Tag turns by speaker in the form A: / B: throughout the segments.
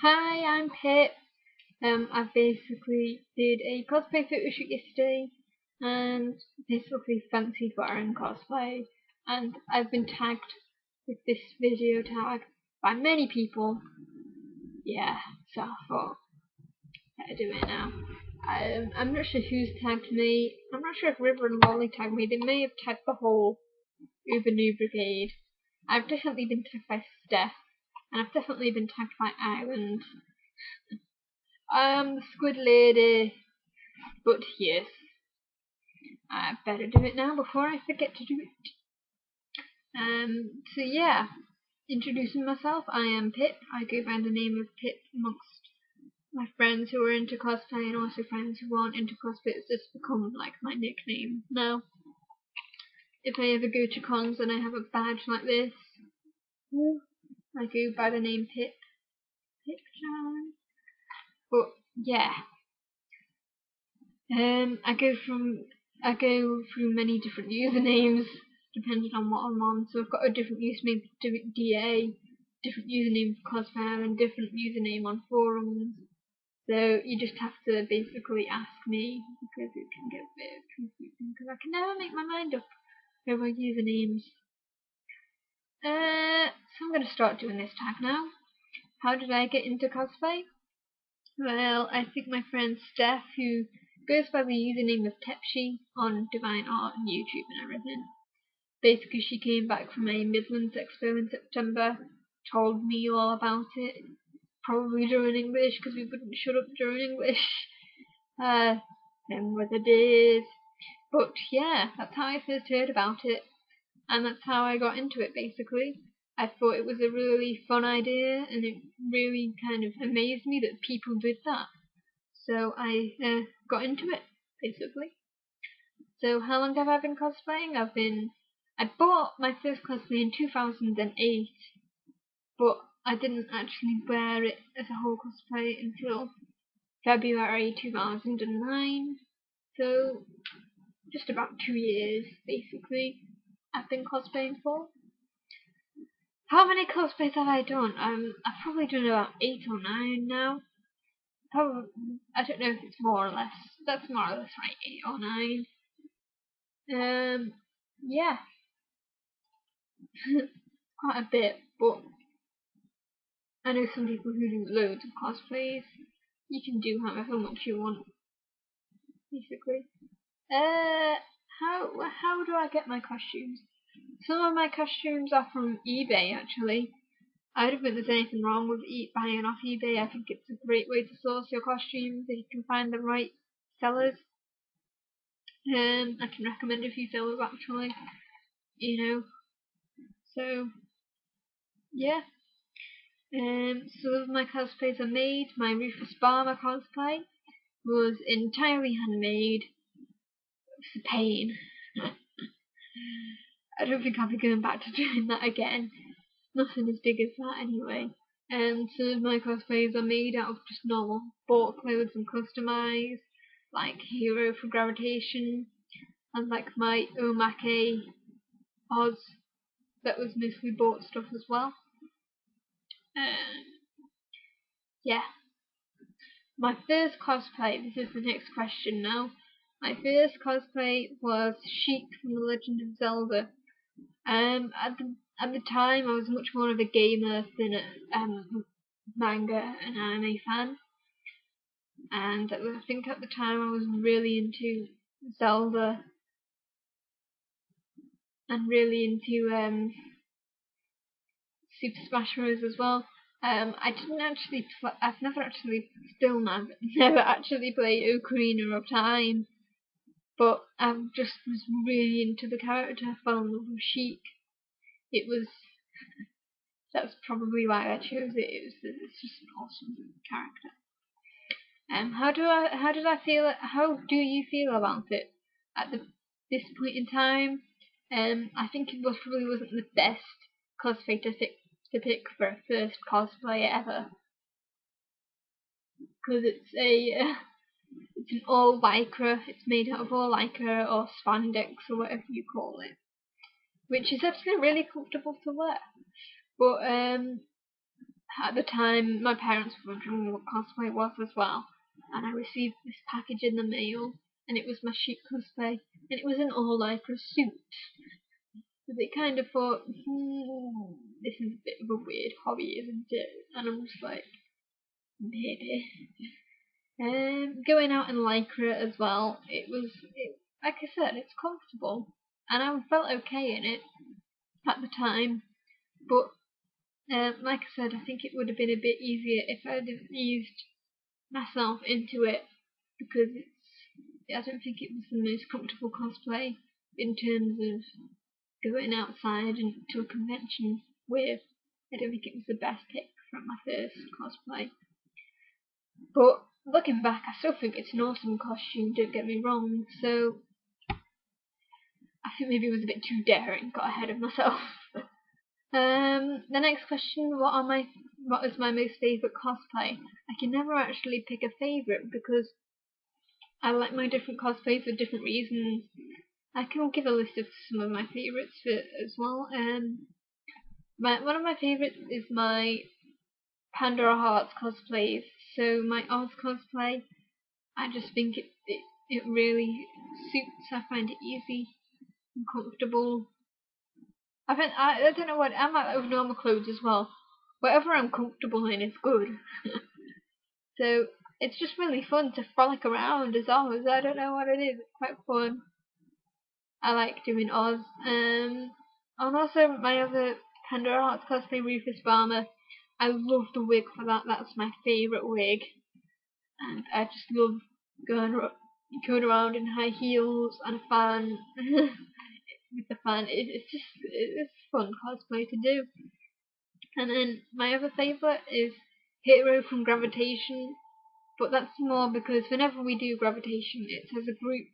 A: Hi, I'm Pip. I basically did a cosplay photo shoot yesterday and basically fancied wearing cosplay, and I've been tagged with this video tag by many people. Yeah, so I thought I'd do it now. I'm not sure who's tagged me. I'm not sure if River and Lolly tagged me. They may have tagged the whole Uber New Brigade. I've definitely been tagged by Steph, and I've definitely been tagged by Ireland. The squid lady. But yes, I better do it now before I forget to do it. So yeah, introducing myself, I am Pip. I go by the name of Pip amongst my friends who are into cosplay and also friends who aren't into cosplay. It's just become like my nickname now. If I ever go to cons and I have a badge like this, I go by the name Pip. Pip. But yeah, I go through many different usernames depending on what I'm on. So I've got a different username for DA, different username for cosplayer, and different username on forums. So you just have to basically ask me because it can get a bit confusing because I can never make my mind up over usernames. So I'm going to start doing this tag now. How did I get into cosplay? Well, I think my friend Steph, who goes by the username of Tepshie on Divine Art and YouTube and everything. Basically, she came back from a Midlands Expo in September, told me all about it, probably during English because we wouldn't shut up during English. Them were the days. But yeah, that's how I first heard about it, and that's how I got into it basically. I thought it was a really fun idea, and it really kind of amazed me that people did that. So I got into it, basically. So how long have I been cosplaying? I bought my first cosplay in 2008, but I didn't actually wear it as a whole cosplay until February 2009. So just about 2 years, basically, I've been cosplaying for. How many cosplays have I done? I've probably done about 8 or 9 now. Probably, I don't know if it's more or less. That's more or less right, 8 or 9. Yeah, quite a bit, but I know some people who do loads of cosplays. You can do however much you want, basically. Uh, how do I get my costumes? Some of my costumes are from eBay, actually. I don't think there's anything wrong with buying off eBay. I think it's a great way to source your costumes if you can find the right sellers. I can recommend a few sellers actually. You know, so yeah. Some of my cosplays are made. My Rufus Barber cosplay was entirely handmade. It's a pain. I don't think I'll be going back to doing that again. Nothing as big as that anyway. And some of my cosplays are made out of just normal bought clothes and customized, like Hero for Gravitation, and like my Omake Oz that was mostly bought stuff as well. Um, yeah. My first cosplay, this is the next question now. My first cosplay was Sheik from The Legend of Zelda. At the time, I was much more of a gamer than a manga and anime fan, and I think at the time I was really into Zelda and really into Super Smash Bros. As well. I didn't actually, I've never actually, still never actually played Ocarina of Time, but I just was really into the character. I fell in love with Sheik. It was That's probably why I chose it. It's just an awesome character. How did I feel? How do you feel about it at this point in time? I think it probably wasn't the best cosplay to pick for a first cosplay ever, because it's an all lycra. It's made out of all lycra or spandex or whatever you call it, which is actually really comfortable to wear. But at the time, my parents were wondering what cosplay was as well, and I received this package in the mail, and it was my sheep cosplay, and it was an all-lycra suit. So they kind of thought, this is a bit of a weird hobby, isn't it? And I'm just like, maybe. Going out in lycra as well, like I said, it's comfortable, and I felt okay in it at the time, but like I said, I think it would have been a bit easier if I hadn't eased myself into it, because I don't think it was the most comfortable cosplay in terms of going outside and to a convention with. I don't think it was the best pick from my first cosplay. But looking back, I still think it's an awesome costume, don't get me wrong, so I think maybe it was a bit too daring, got ahead of myself. The next question, what is my most favourite cosplay? I can never actually pick a favourite because I like my different cosplays for different reasons. I can give a list of some of my favourites as well. One of my favourites is my Pandora Hearts cosplays. So my Oz cosplay, I just think it really suits. I find it easy and comfortable. I don't know what I might like with normal clothes as well. Whatever I'm comfortable in is good. So it's just really fun to frolic around as Oz. I don't know what it is. It's quite fun. I like doing Oz. And also my other Pandora Hearts cosplay, Rufus Balmer. I love the wig for that. That's my favourite wig. And I just love going around in high heels and a fan. With the fan, it's fun cosplay to do. And then my other favourite is Hero from Gravitation, but that's more because whenever we do Gravitation, it's as a group,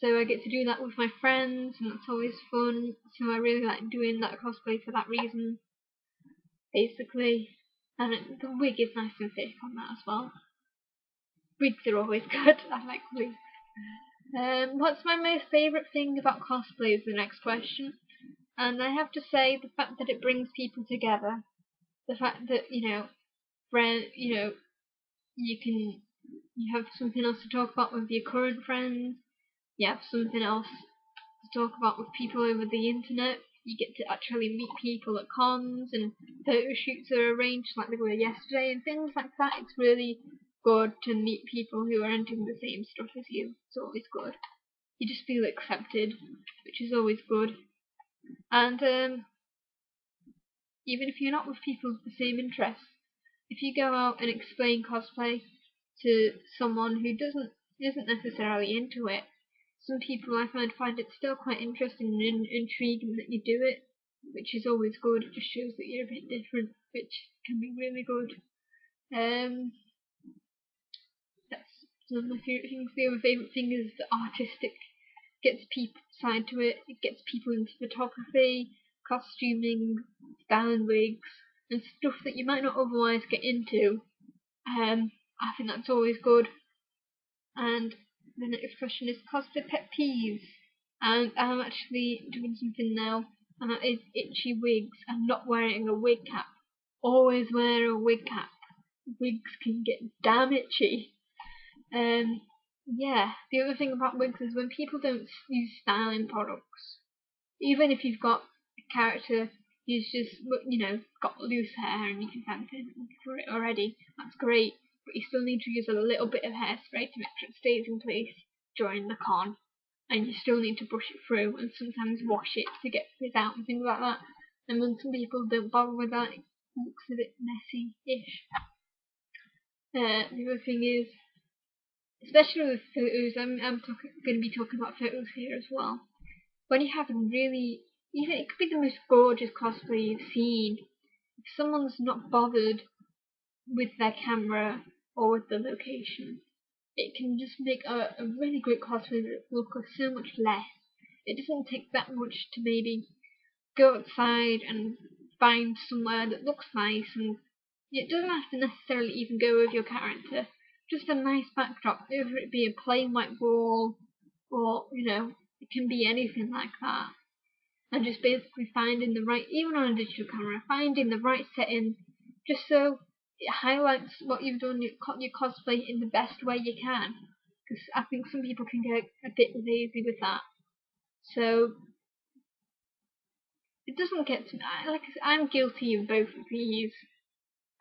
A: so I get to do that with my friends, and that's always fun. So I really like doing that cosplay for that reason, basically. And the wig is nice and thick on that as well. Wigs are always good. I like wigs. What's my most favourite thing about cosplay is the next question. And I have to say the fact that it brings people together. The fact that, you have something else to talk about with your current friends. You have something else to talk about with people over the internet. You get to actually meet people at cons, and photo shoots are arranged like they were yesterday and things like that. It's really good to meet people who are into the same stuff as you. It's always good. You just feel accepted, which is always good. And even if you're not with people with the same interests, if you go out and explain cosplay to someone who isn't necessarily into it, some people I find it still quite interesting and intriguing that you do it, which is always good. It just shows that you're a bit different, which can be really good. That's one of my favourite things. The other favourite thing is the artistic gets people side to it. It gets people into photography, costuming, styling wigs, and stuff that you might not otherwise get into. I think that's always good. And the next question is cosplay pet peeves. And I'm actually doing something now, and that is itchy wigs and not wearing a wig cap. Always wear a wig cap. Wigs can get damn itchy. Yeah, the other thing about wigs is when people don't use styling products, even if you've got a character who's just, got loose hair and you can thank him for it already, that's great, but you still need to use a little bit of hairspray to make sure it stays in place during the con, and you still need to brush it through and sometimes wash it to get frizz out and things like that. And when some people don't bother with that, it looks a bit messy-ish. The other thing is, especially with photos, I'm going to be talking about photos here as well. When you have really, even it could be the most gorgeous cosplay you've seen, if someone's not bothered with their camera or with the location, it can just make a really great cosplay look so much less. It doesn't take that much to maybe go outside and find somewhere that looks nice, and it doesn't have to necessarily even go with your character. Just a nice backdrop, whether it be a plain white wall or, it can be anything like that. And just basically finding the right, even on a digital camera, finding the right setting just so it highlights what you've done, your cosplay in the best way you can. Because I think some people can get a bit lazy with that. So it doesn't get to me. I'm guilty of both of these.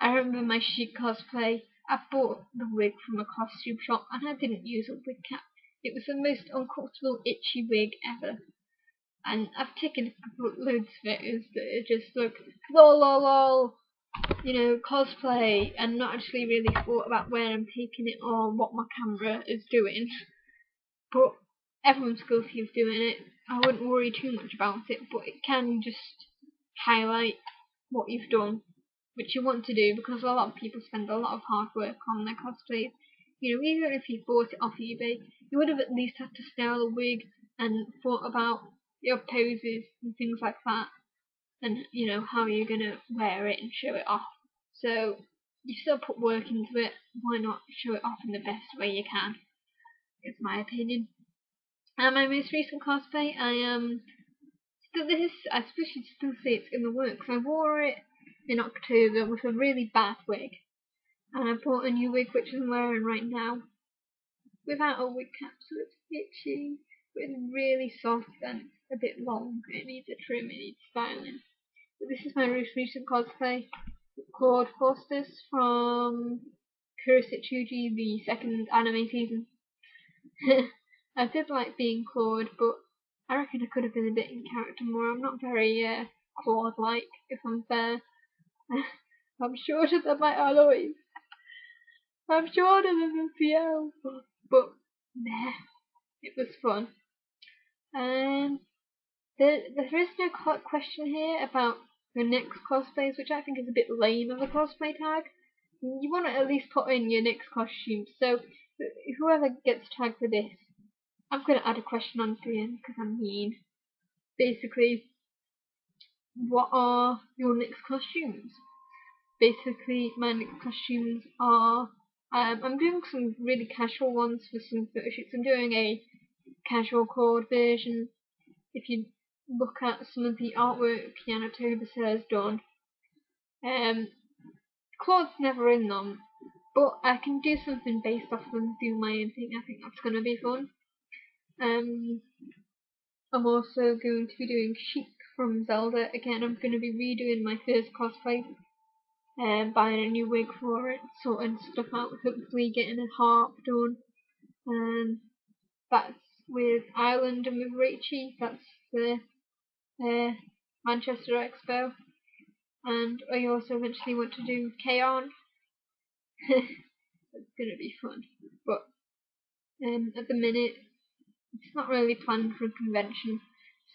A: I remember my chic cosplay. I bought the wig from a costume shop and I didn't use a wig cap. It was the most uncomfortable, itchy wig ever. And I've taken loads of photos that are just like, lol, lol, lol, cosplay, and not actually really thought about where I'm taking it or what my camera is doing. But everyone's guilty of doing it. I wouldn't worry too much about it, but it can just highlight what you've done, which you want to do, because a lot of people spend a lot of hard work on their cosplays. Even if you bought it off eBay, you would have at least had to style a wig and thought about your poses and things like that, and how you're gonna wear it and show it off. So you still put work into it. Why not show it off in the best way you can? It's my opinion. And my most recent cosplay, I suppose you'd still say it's in the works. I wore it in October with a really bad wig, and I bought a new wig which I'm wearing right now without a wig cap, so it's itchy, but it's really soft and a bit long. It needs a trim, it needs styling. But this is my most recent cosplay, Claude Faustus from Kurosatsuji, the second anime season. I did like being Claude, but I reckon I could have been a bit in character more. I'm not very Claude-like, if I'm fair. I'm shorter than my alloys. I'm shorter than the CL. But, nah, it was fun. There is no question here about your next cosplays, which I think is a bit lame of a cosplay tag. You want to at least put in your next costume, so whoever gets tagged for this, I'm going to add a question on to you because I'm mean. Basically, what are your next costumes? Basically, my next costumes are, I'm doing some really casual ones for some photo shoots. I'm doing a casual cord version. If you look at some of the artwork Piano Tobus has done, Claude's never in them, but I can do something based off them, do my own thing. I think that's going to be fun. I'm also going to be doing Sheik from Zelda. Again, I'm going to be redoing my first cosplay and buying a new wig for it, sorting stuff out, hopefully getting a harp done. And that's with Ireland and with Rachie. That's the Manchester Expo. And I also eventually want to do K-On! It's going to be fun. But at the minute, it's not really planned for a convention,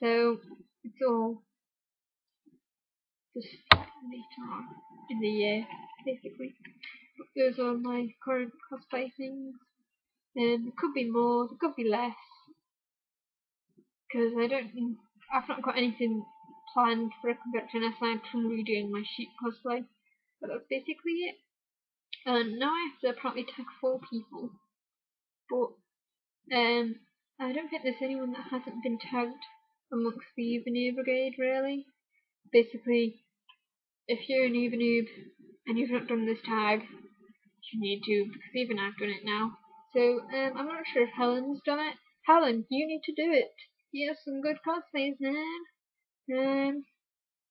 A: so it's all just later on in the year, basically. But those are my current cosplay things. There could be more, there could be less, because I've not got anything planned for a convention aside from redoing my sheep cosplay. But that's basically it. And now I have to apparently tag 4 people, but I don't think there's anyone that hasn't been tagged amongst the Uber Brigade, really. Basically, if you're an Uber Noob and you've not done this tag, you need to, because even I've done it now. So, I'm not sure if Helen's done it. Helen, you need to do it. You have some good cosplays, man.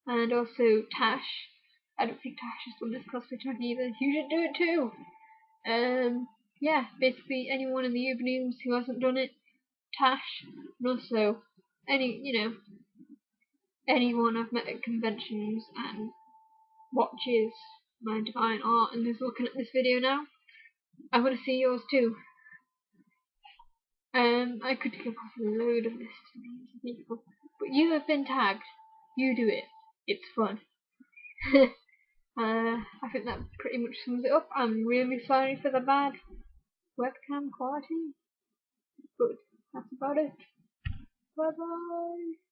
A: And also Tash. I don't think Tash has done this cosplay tag either. You should do it too. Yeah, basically anyone in the Uber Noobs who hasn't done it, Tash, and also anyone I've met at conventions and watches my divine art and is looking at this video now. I want to see yours too. I could give off a load of lists of names of people, but you have been tagged. You do it. It's fun. I think that pretty much sums it up. I'm really sorry for the bad webcam quality, but that's about it. Bye bye.